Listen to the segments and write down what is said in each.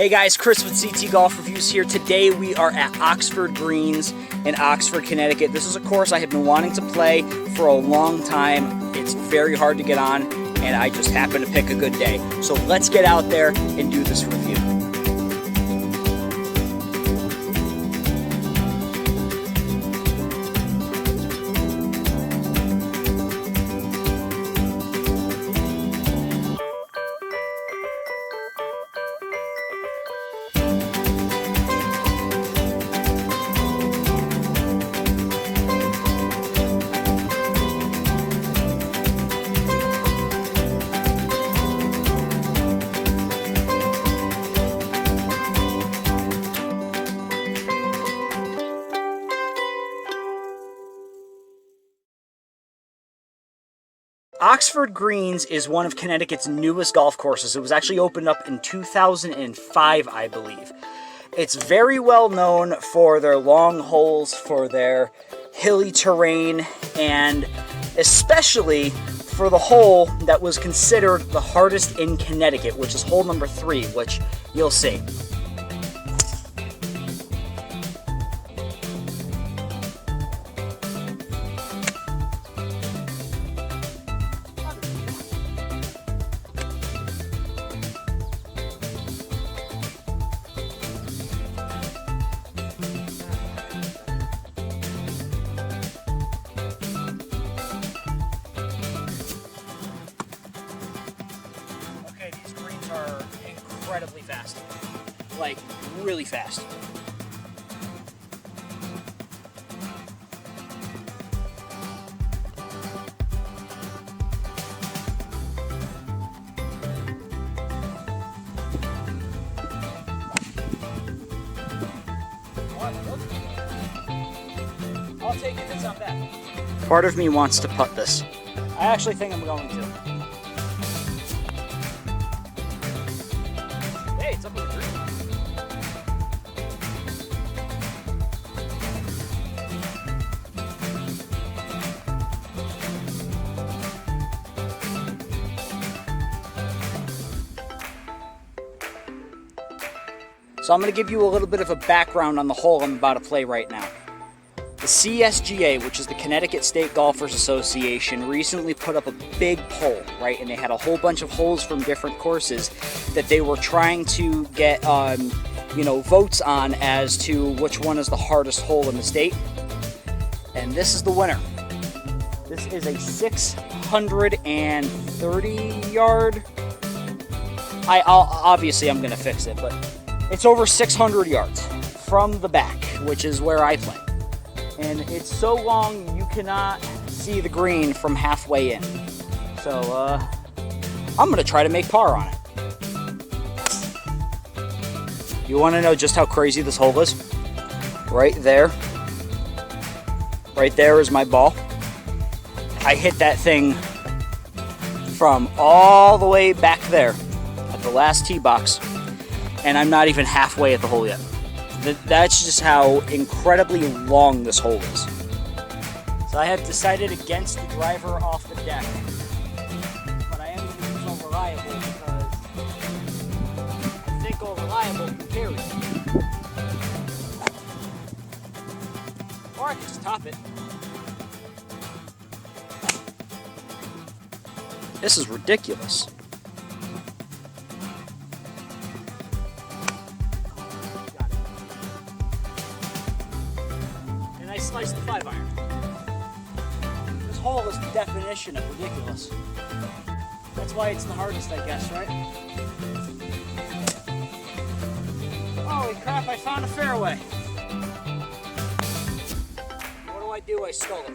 Hey guys, Chris with CT Golf Reviews here. Today we are at Oxford Greens in Oxford, Connecticut. This is a course I have been wanting to play for a long time. It's very hard to get on, and I just happened to pick a good day. So let's get out there and do this review. Oxford Greens is one of Connecticut's newest golf courses. It was actually opened up in 2005, I believe. It's very well known for their long holes, for their hilly terrain, and especially for the hole that was considered the hardest in Connecticut, which is hole number 3, which you'll see. Are incredibly fast, like really fast. I'll take it, it's not bad. Part of me wants to putt this. I actually think I'm going to. Hey, it's up on the green. So I'm going to give you a little bit of a background on the hole I'm about to play right now. The CSGA, which is the Connecticut State Golfers Association, recently put up a big poll, right? And they had a whole bunch of holes from different courses that they were trying to get, votes on as to which one is the hardest hole in the state. And this is the winner. This is a 630-yard. Obviously I'm going to fix it, but it's over 600 yards from the back, which is where I play. And it's so long you cannot see the green from halfway in. So I'm gonna try to make par on it. You wanna know just how crazy this hole is? Right there is my ball. I hit that thing from all the way back there at the last tee box, and I'm not even halfway at the hole yet. That's just how incredibly long this hole is. So I have decided against the driver off the deck, but I am going to use All Reliable because I think All Reliable can carry it. Or I can just top it. This is ridiculous. I sliced the 5-iron. This hole is the definition of ridiculous. That's why it's the hardest, I guess, right? Holy crap, I found a fairway. What do? I stole it.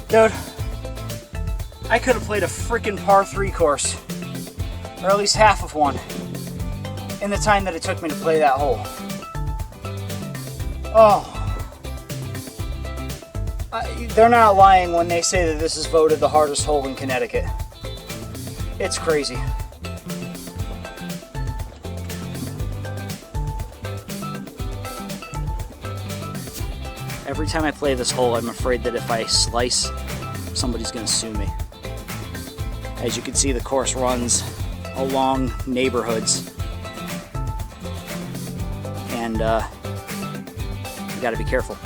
Dude, I could have played a freaking par 3 course, or at least half of one, in the time that it took me to play that hole. Oh. They're not lying when they say that this is voted the hardest hole in Connecticut. It's crazy. Every time I play this hole, I'm afraid that if I slice, somebody's going to sue me. As you can see, the course runs along neighborhoods. And you got to be careful.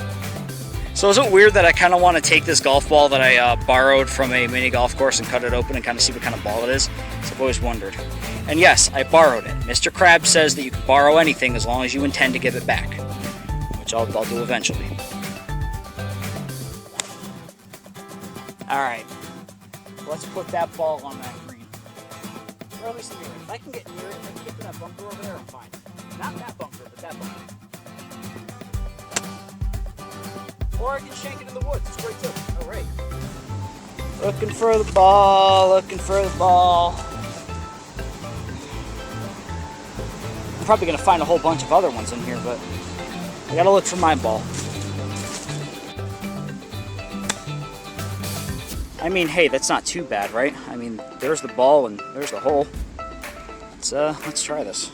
So is it weird that I kind of want to take this golf ball that I borrowed from a mini golf course and cut it open and kind of see what kind of ball it is? So I've always wondered. And yes, I borrowed it. Mr. Krabs says that you can borrow anything as long as you intend to give it back, which I'll do eventually. All right, let's put that ball on that green. Or at least near it. If I can get near it, if I can get to that bunker over there, I'm fine. Not that bunker, but that bunker. Or I can shank it in the woods. It's great too. All right. Looking for the ball, looking for the ball. I'm probably going to find a whole bunch of other ones in here, but I got to look for my ball. I mean, hey, that's not too bad, right? I mean, there's the ball and there's the hole. Let's try this.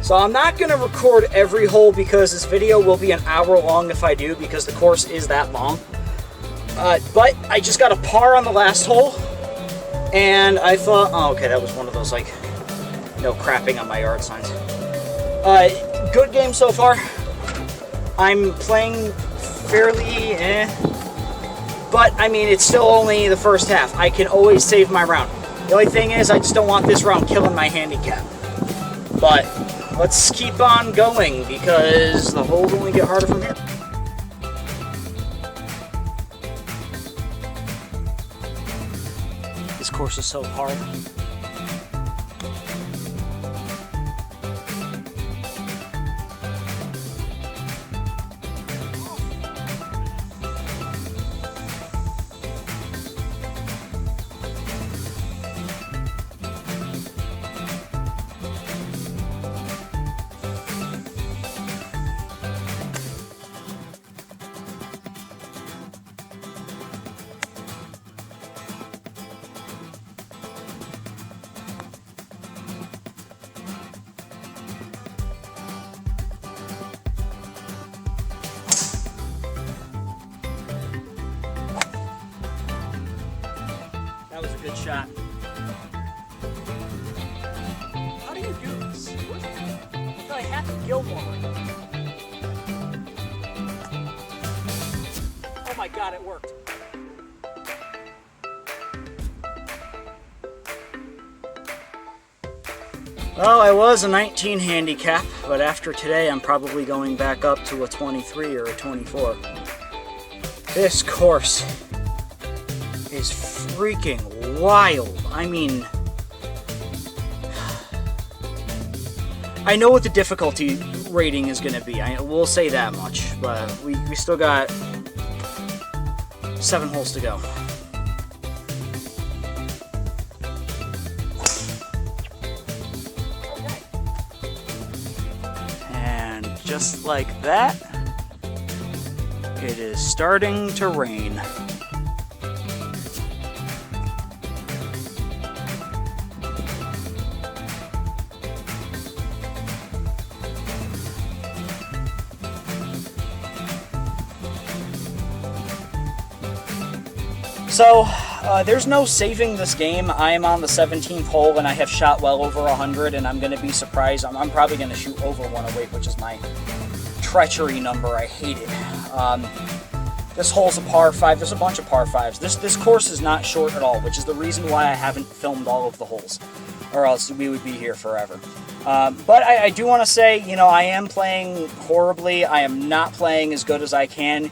So I'm not going to record every hole because this video will be an hour long if I do, because the course is that long. But I just got a par on the last hole, and I thought, oh, okay, that was one of those, like, no crapping on my yard signs. Good game so far. I'm playing fairly but I mean, it's still only the first half. I can always save my round. The only thing is, I just don't want this round killing my handicap. But let's keep on going because the holes only get harder from here. This course is so hard. That was a good shot. How do you do this? I feel like Happy Gilmore right now. Oh my god, it worked. Well, I was a 19 handicap, but after today I'm probably going back up to a 23 or a 24. This course is freaking wild. I mean, I know what the difficulty rating is going to be. We'll say that much, but we still got 7 holes to go. And just like that, it is starting to rain. So, there's no saving this game. I am on the 17th hole and I have shot well over 100, and I'm going to be surprised. I'm probably going to shoot over 108, which is my treachery number. I hate it. This hole's a par 5. There's a bunch of par 5s. This course is not short at all, which is the reason why I haven't filmed all of the holes, or else we would be here forever. But I do want to say, you know, I am playing horribly. I am not playing as good as I can.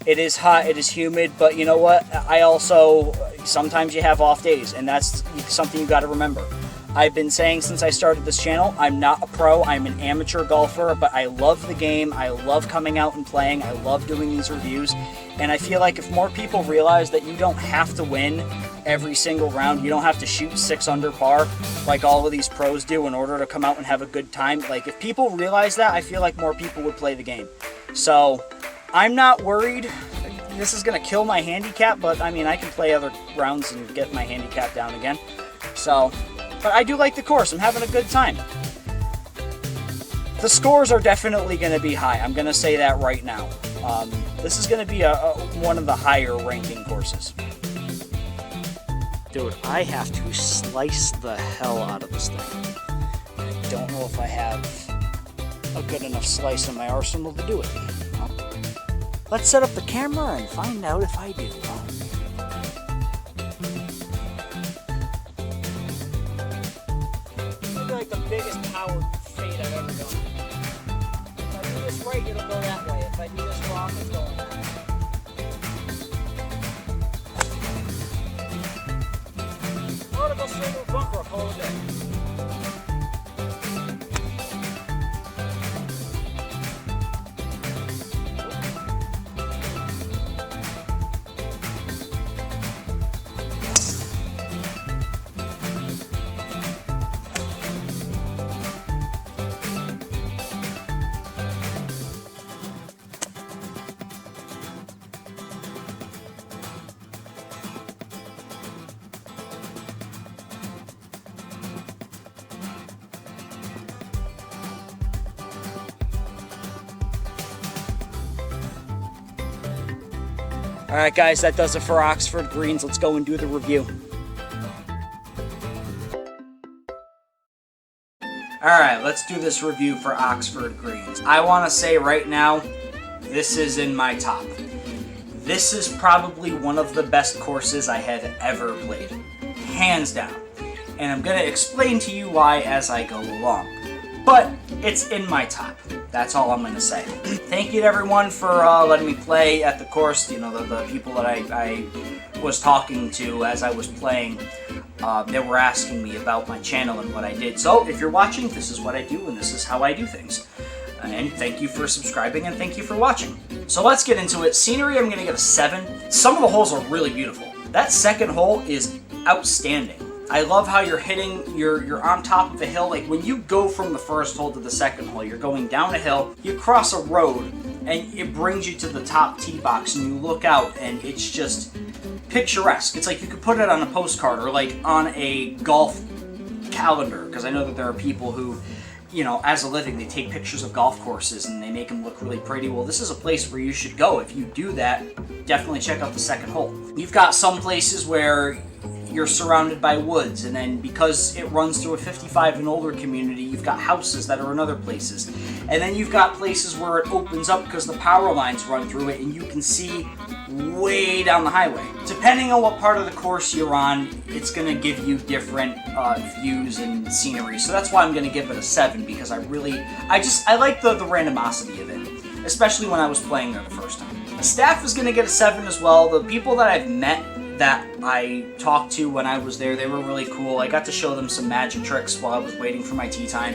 It is hot, it is humid, but you know what? I also, sometimes you have off days, and that's something you got to remember. I've been saying since I started this channel, I'm not a pro, I'm an amateur golfer, but I love the game, I love coming out and playing, I love doing these reviews, and I feel like if more people realize that you don't have to win every single round. You don't have to shoot 6 under par like all of these pros do in order to come out and have a good time. Like, if people realize that, I feel like more people would play the game. So I'm not worried. This is going to kill my handicap, but I mean, I can play other rounds and get my handicap down again. So, but I do like the course. I'm having a good time. The scores are definitely going to be high. I'm going to say that right now. This is going to be one of the higher ranking courses. Dude, I have to slice the hell out of this thing. I don't know if I have a good enough slice in my arsenal to do it. Well, let's set up the camera and find out if I do. This will be like the biggest power fade I've ever done. If I do this right, it'll go that way. If I do this wrong, it's going that way. I'm gonna go straight to a bunker, I'll call it a day. Alright guys, that does it for Oxford Greens. Let's go and do the review. Alright, let's do this review for Oxford Greens. I want to say right now, this is in my top. This is probably one of the best courses I have ever played. Hands down. And I'm going to explain to you why as I go along. But it's in my top. That's all I'm going to say. Thank you to everyone for letting me play at the course. You know, the people that I was talking to as I was playing, they were asking me about my channel and what I did. So if you're watching, this is what I do and this is how I do things. And thank you for subscribing and thank you for watching. So let's get into it. Scenery, I'm going to give a 7. Some of the holes are really beautiful. That second hole is outstanding. I love how you're hitting, you're on top of a hill. Like when you go from the first hole to the second hole, you're going down a hill, you cross a road, and it brings you to the top tee box, and you look out, and it's just picturesque. It's like you could put it on a postcard or like on a golf calendar, because I know that there are people who, you know, as a living, they take pictures of golf courses and they make them look really pretty. Well, this is a place where you should go. If you do that, definitely check out the second hole. You've got some places where you're surrounded by woods, and then because it runs through a 55 and older community, you've got houses that are in other places. And then you've got places where it opens up because the power lines run through it and you can see way down the highway. Depending on what part of the course you're on, it's going to give you different views and scenery. So that's why I'm going to give it a 7, because I like the randomosity of it, especially when I was playing there the first time. The staff is going to get a 7 as well. The people that I've met that I talked to when I was there, they were really cool. I got to show them some magic tricks while I was waiting for my tea time.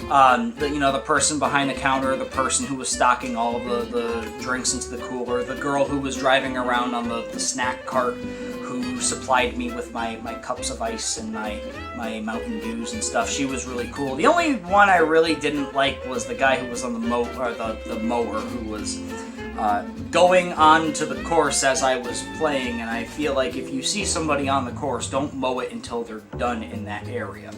The person behind the counter, the person who was stocking all of the drinks into the cooler, the girl who was driving around on the snack cart, who supplied me with my cups of ice and my Mountain Dews and stuff. She was really cool. The only one I really didn't like was the guy who was on the mower, who was going on to the course as I was playing, and I feel like if you see somebody on the course, don't mow it until they're done in that area.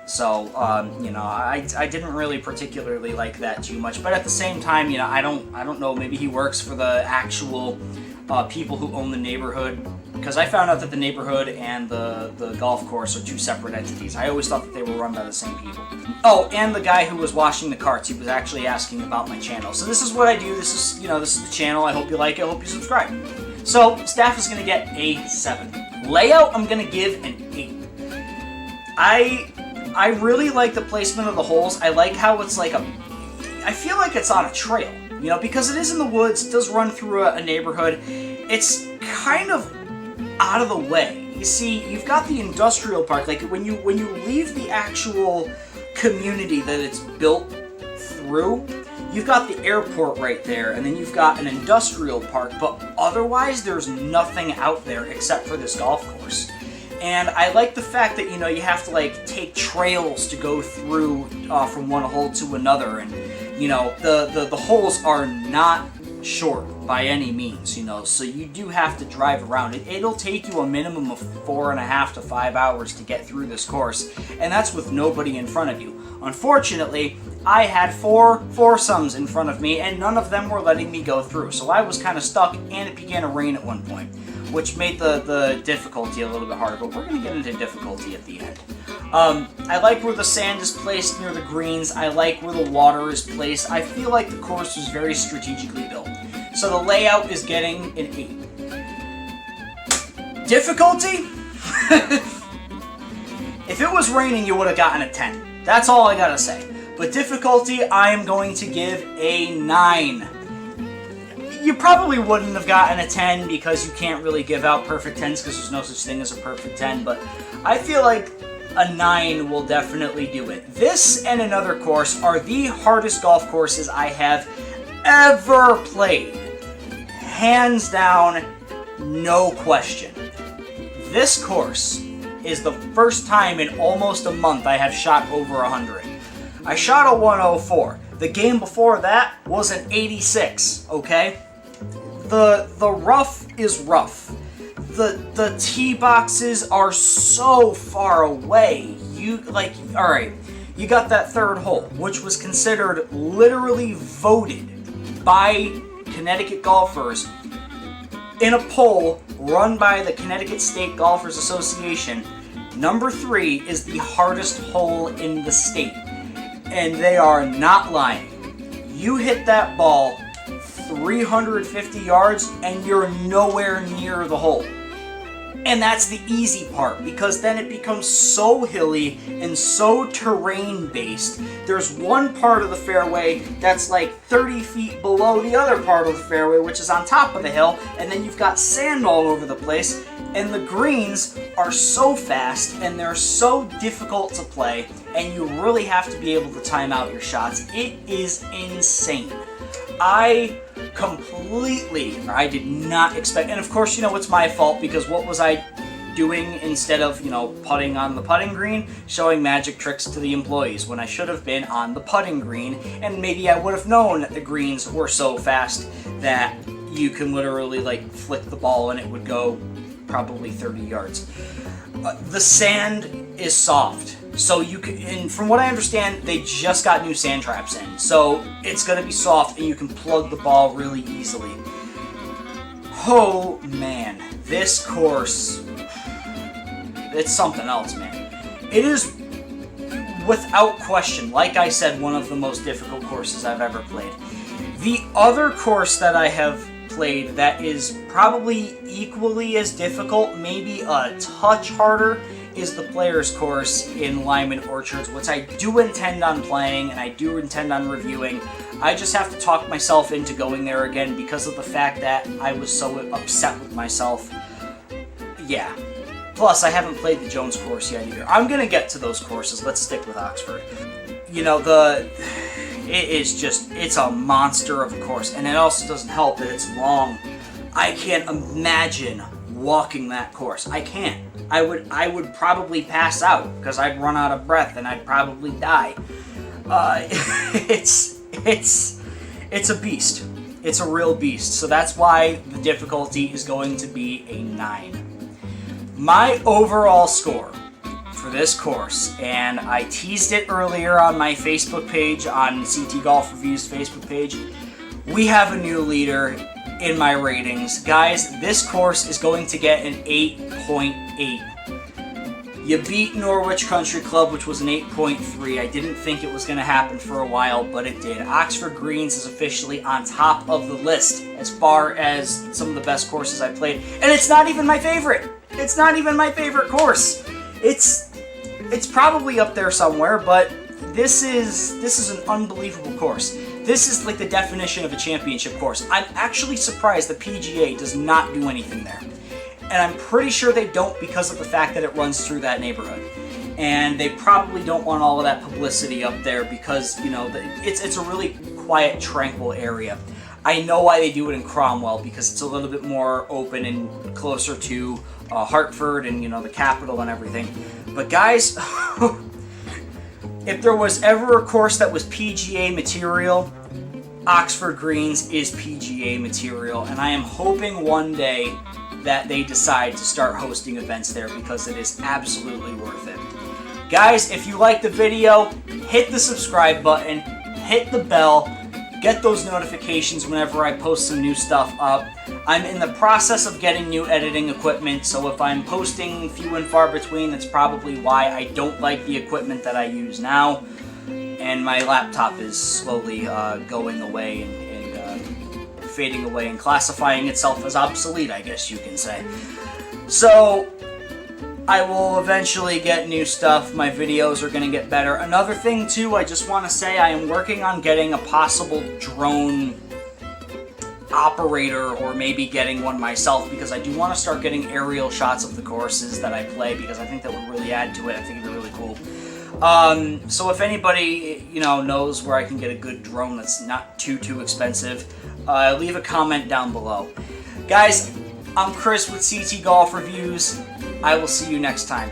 So, I didn't really particularly like that too much, but at the same time, I don't know, maybe he works for the actual people who own the neighborhood, because I found out that the neighborhood and the golf course are two separate entities. I always thought that they were run by the same people. Oh, and the guy who was washing the carts, he was actually asking about my channel. So this is what I do. This is the channel. I hope you like it. I hope you subscribe. So staff is going to get a 7. Layout, I'm going to give an 8. I really like the placement of the holes. I like how it's like I feel like it's on a trail, because it is in the woods. It does run through a neighborhood. It's kind of out of the way. You see, you've got the industrial park. Like when you leave the actual community that it's built through, you've got the airport right there, and then you've got an industrial park, but otherwise there's nothing out there except for this golf course. And I like the fact that, you know, you have to like take trails to go through from one hole to another, and you know, the holes are not short by any means, you know, so you do have to drive around. It'll take you a minimum of 4.5 to 5 hours to get through this course, and that's with nobody in front of you. Unfortunately, I had 4 foursomes in front of me, and none of them were letting me go through, so I was kind of stuck, and it began to rain at one point, which made the difficulty a little bit harder, but we're going to get into difficulty at the end. I like where the sand is placed near the greens. I like where the water is placed. I feel like the course was very strategically built. So the layout is getting an 8. Difficulty? If it was raining, you would have gotten a 10. That's all I gotta say. But difficulty, I am going to give a 9. You probably wouldn't have gotten a 10 because you can't really give out perfect 10s because there's no such thing as a perfect 10, but I feel like a 9 will definitely do it. This and another course are the hardest golf courses I have ever played. Hands down, no question. This course is the first time in almost a month I have shot over 100. I shot a 104. The game before that was an 86, okay? The rough is rough. The tee boxes are so far away. Alright, you got that third hole, which was considered literally voted by Connecticut golfers in a poll run by the Connecticut State Golfers Association. Number 3 is the hardest hole in the state. And they are not lying. You hit that ball 350 yards and you're nowhere near the hole. And that's the easy part, because then it becomes so hilly and so terrain-based. There's one part of the fairway that's like 30 feet below the other part of the fairway, which is on top of the hill, and then you've got sand all over the place, and the greens are so fast and they're so difficult to play, and you really have to be able to time out your shots. It is insane. I did not expect, and of course, you know, it's my fault, because what was I doing instead of, you know, putting on the putting green? Showing magic tricks to the employees when I should have been on the putting green, and maybe I would have known that the greens were so fast that you can literally, like, flick the ball and it would go probably 30 yards. The sand is soft. So you can, and from what I understand, they just got new sand traps in. So it's going to be soft and you can plug the ball really easily. Oh man, this course, it's something else, man. It is, without question, like I said, one of the most difficult courses I've ever played. The other course that I have played that is probably equally as difficult, maybe a touch harder, is the Players Course in Lyman Orchards, which I do intend on playing and I do intend on reviewing. I just have to talk myself into going there again because of the fact that I was so upset with myself. Yeah. Plus, I haven't played the Jones Course yet either. I'm gonna get to those courses. Let's stick with Oxford. You know, it's a monster of a course, and it also doesn't help that it's long. I can't imagine walking that course. I can't. I would probably pass out because I'd run out of breath and I'd probably die. It's a beast. It's a real beast. So that's why the difficulty is going to be a 9. My overall score for this course, and I teased it earlier on my Facebook page, on CT Golf Review's Facebook page, we have a new leader in my ratings. Guys, this course is going to get an 8.8. You beat Norwich Country Club, which was an 8.3. I didn't think it was going to happen for a while, but it did. Oxford Greens is officially on top of the list as far as some of the best courses I played. And it's not even my favorite. It's not even my favorite course. It's probably up there somewhere, but this is an unbelievable course. This is like the definition of a championship course. I'm actually surprised the PGA does not do anything there. And I'm pretty sure they don't because of the fact that it runs through that neighborhood. And they probably don't want all of that publicity up there because, you know, it's a really quiet, tranquil area. I know why they do it in Cromwell, because it's a little bit more open and closer to Hartford and, you know, the capital and everything. But guys, if there was ever a course that was PGA material, Oxford Greens is PGA material, and I am hoping one day that they decide to start hosting events there, because it is absolutely worth it. Guys, if you like the video, hit the subscribe button, hit the bell, get those notifications whenever I post some new stuff up. I'm in the process of getting new editing equipment, so if I'm posting few and far between, that's probably why. I don't like the equipment that I use now, and my laptop is slowly going away and fading away and classifying itself as obsolete, I guess you can say. So I will eventually get new stuff. My videos are going to get better. Another thing too, I just want to say I am working on getting a possible drone operator, or maybe getting one myself, because I do want to start getting aerial shots of the courses that I play, because I think that would really add to it. I think it'd be really cool. So if anybody, you know, knows where I can get a good drone that's not too expensive, leave a comment down below. Guys, I'm Chris with CT Golf Reviews. I will see you next time.